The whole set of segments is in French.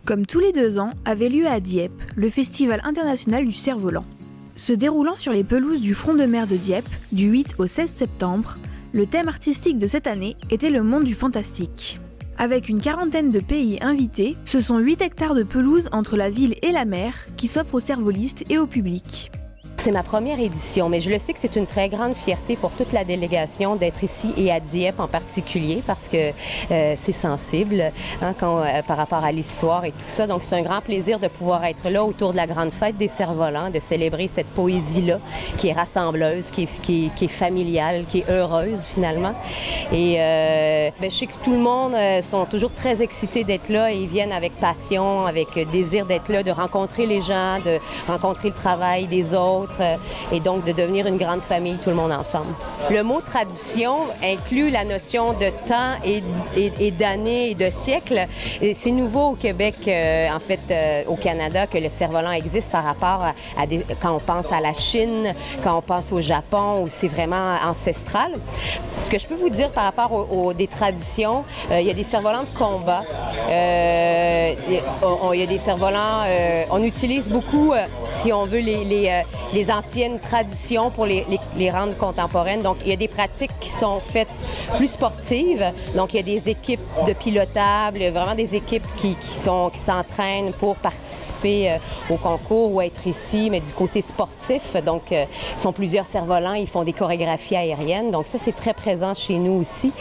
Comme tous les 2 ans, avait lieu à Dieppe le Festival international du cerf-volant. Se déroulant sur les pelouses du front de mer de Dieppe, du 8 au 16 septembre, le thème artistique de cette année était le monde du fantastique. Avec une quarantaine de pays invités, ce sont 8 hectares de pelouse entre la ville et la mer qui s'offrent aux cervolistes et au public. C'est ma première édition, mais je le sais que c'est une très grande fierté pour toute la délégation d'être ici et à Dieppe en particulier parce que c'est sensible par rapport à l'histoire et tout ça. Donc c'est un grand plaisir de pouvoir être là autour de la grande fête des cerfs-volants, de célébrer cette poésie-là qui est rassembleuse, qui est familiale, qui est heureuse finalement. Et je sais que tout le monde sont toujours très excités d'être là et ils viennent avec passion, avec désir d'être là, de rencontrer les gens, de rencontrer le travail des autres. Et donc de devenir une grande famille, tout le monde ensemble. Le mot tradition inclut la notion de temps et d'années et de siècles. Et c'est nouveau au Québec, au Canada, que le cerf-volant existe par rapport quand on pense à la Chine, quand on pense au Japon, où c'est vraiment ancestral. Ce que je peux vous dire par rapport aux des traditions, il y a des cerfs-volants de combat. Il y a des cerfs-volants, on utilise beaucoup, si on veut, les anciennes traditions pour les rendre contemporaines. Donc, il y a des pratiques qui sont faites plus sportives. Donc, il y a des équipes de pilotables, vraiment des équipes qui s'entraînent pour participer au concours ou être ici, mais du côté sportif. Donc, ils sont plusieurs cerfs-volants, ils font des chorégraphies aériennes. Donc, ça, c'est très présent chez nous aussi.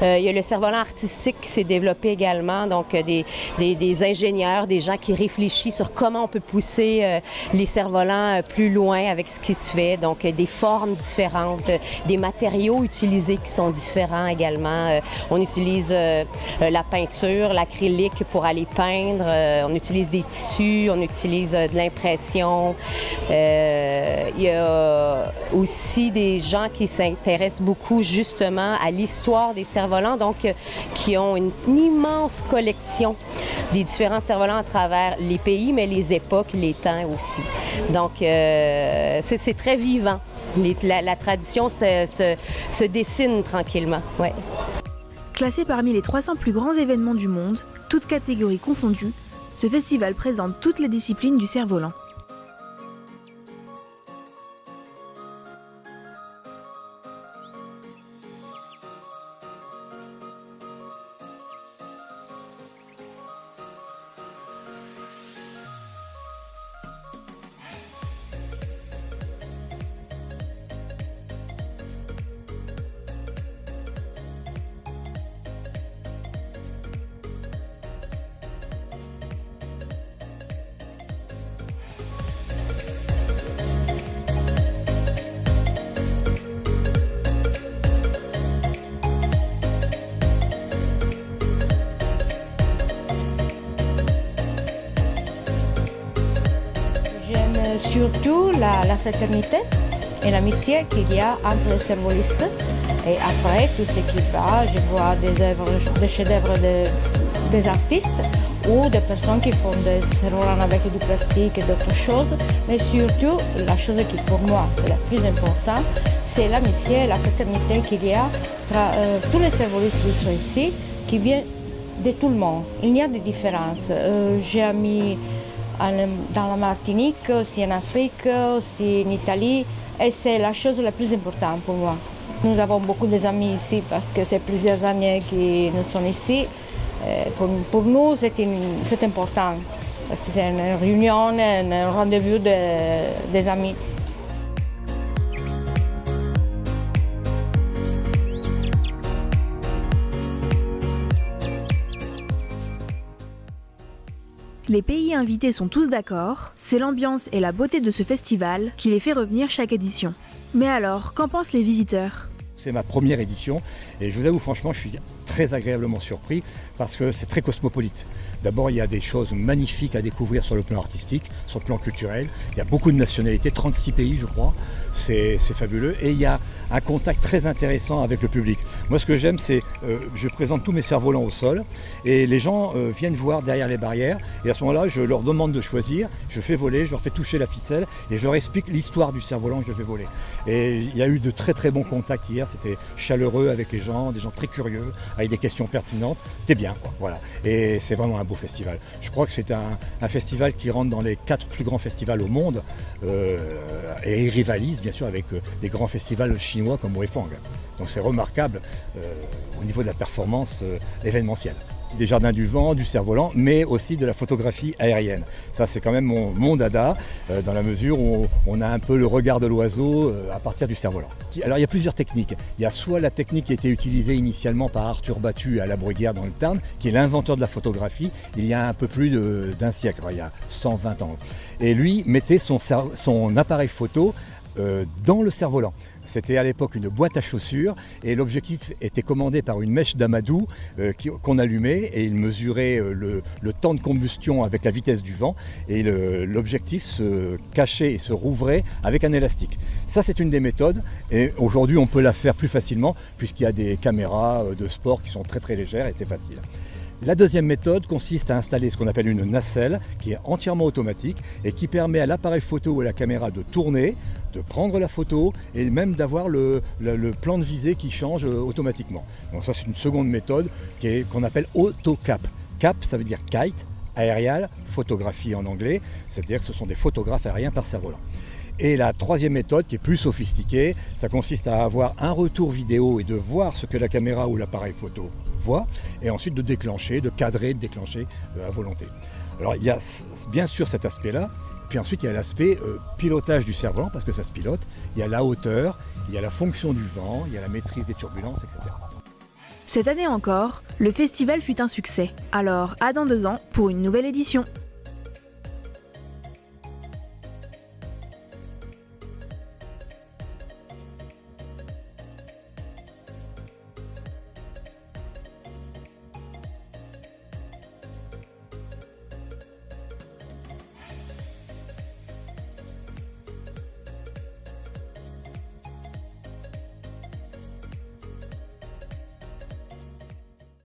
Il y a le cerf-volant artistique qui s'est développé également. Donc, des ingénieurs, des gens qui réfléchissent sur comment on peut pousser les cerfs-volants plus loin avec ce qui se fait, donc des formes différentes, des matériaux utilisés qui sont différents également. On utilise la peinture, l'acrylique pour aller peindre, on utilise des tissus, on utilise de l'impression. Il y a aussi des gens qui s'intéressent beaucoup justement à l'histoire des cerfs-volants, donc qui ont une immense collection des différents cerfs-volants à travers les pays, mais les époques, les temps aussi. Donc, c'est très vivant. La tradition se dessine tranquillement. Ouais. Classé parmi les 300 plus grands événements du monde, toutes catégories confondues, ce festival présente toutes les disciplines du cerf-volant. Surtout la fraternité et l'amitié qu'il y a entre les cervolistes. Et après, tout ce qui va, je vois des chefs-d'œuvre des artistes ou des personnes qui font des cerfs-volants avec du plastique et d'autres choses. Mais surtout, la chose qui pour moi c'est la plus importante, c'est l'amitié et la fraternité qu'il y a entre tous les cervolistes qui sont ici, qui viennent de tout le monde. Il n'y a de différence. J'ai amis dans la Martinique, aussi en Afrique, aussi en Italie, et c'est la chose la plus importante pour moi. Nous avons beaucoup d'amis ici parce que c'est plusieurs années que nous sommes ici. Pour nous, c'est important parce que c'est une réunion, un rendez-vous des amis. Les pays invités sont tous d'accord, c'est l'ambiance et la beauté de ce festival qui les fait revenir chaque édition. Mais alors, qu'en pensent les visiteurs ? C'est ma première édition et je vous avoue franchement, je suis très agréablement surpris parce que c'est très cosmopolite. D'abord, il y a des choses magnifiques à découvrir sur le plan artistique, sur le plan culturel. Il y a beaucoup de nationalités, 36 pays je crois, c'est fabuleux. Et il y a un contact très intéressant avec le public. Moi ce que j'aime c'est, je présente tous mes cerfs-volants au sol et les gens viennent voir derrière les barrières et à ce moment-là je leur demande de choisir, je fais voler, je leur fais toucher la ficelle et je leur explique l'histoire du cerf-volant que je fais voler. Et il y a eu de très très bons contacts hier, c'était chaleureux avec les gens, des gens très curieux, avec des questions pertinentes, c'était bien quoi, voilà. Et c'est vraiment un beau festival. Je crois que c'est un festival qui rentre dans les 4 plus grands festivals au monde et il rivalise bien sûr avec des grands festivals chinois comme Weifang. Donc c'est remarquable au niveau de la performance événementielle. Des jardins du vent, du cerf-volant, mais aussi de la photographie aérienne. Ça c'est quand même mon dada, dans la mesure où on a un peu le regard de l'oiseau à partir du cerf-volant. Alors il y a plusieurs techniques. Il y a soit la technique qui a été utilisée initialement par Arthur Battu à la Bruguière dans le Tarn, qui est l'inventeur de la photographie, il y a un peu plus d'un siècle, il y a 120 ans. Et lui mettait son appareil photo dans le cerf-volant. C'était à l'époque une boîte à chaussures et l'objectif était commandé par une mèche d'amadou qu'on allumait et il mesurait le temps de combustion avec la vitesse du vent et l'objectif se cachait et se rouvrait avec un élastique. Ça c'est une des méthodes et aujourd'hui on peut la faire plus facilement puisqu'il y a des caméras de sport qui sont très très légères et c'est facile. La deuxième méthode consiste à installer ce qu'on appelle une nacelle qui est entièrement automatique et qui permet à l'appareil photo ou à la caméra de tourner, de prendre la photo et même d'avoir le plan de visée qui change automatiquement. Donc ça c'est une seconde méthode qu'on appelle AutoCap. Cap ça veut dire kite, aérial, photographie en anglais, c'est-à-dire que ce sont des photographes aériens par cerf-volant. Et la troisième méthode, qui est plus sophistiquée, ça consiste à avoir un retour vidéo et de voir ce que la caméra ou l'appareil photo voit, et ensuite de déclencher, de cadrer, de déclencher à volonté. Alors il y a bien sûr cet aspect-là, puis ensuite il y a l'aspect pilotage du cerf-volant, parce que ça se pilote, il y a la hauteur, il y a la fonction du vent, il y a la maîtrise des turbulences, etc. Cette année encore, le festival fut un succès. Alors, à dans 2 ans pour une nouvelle édition.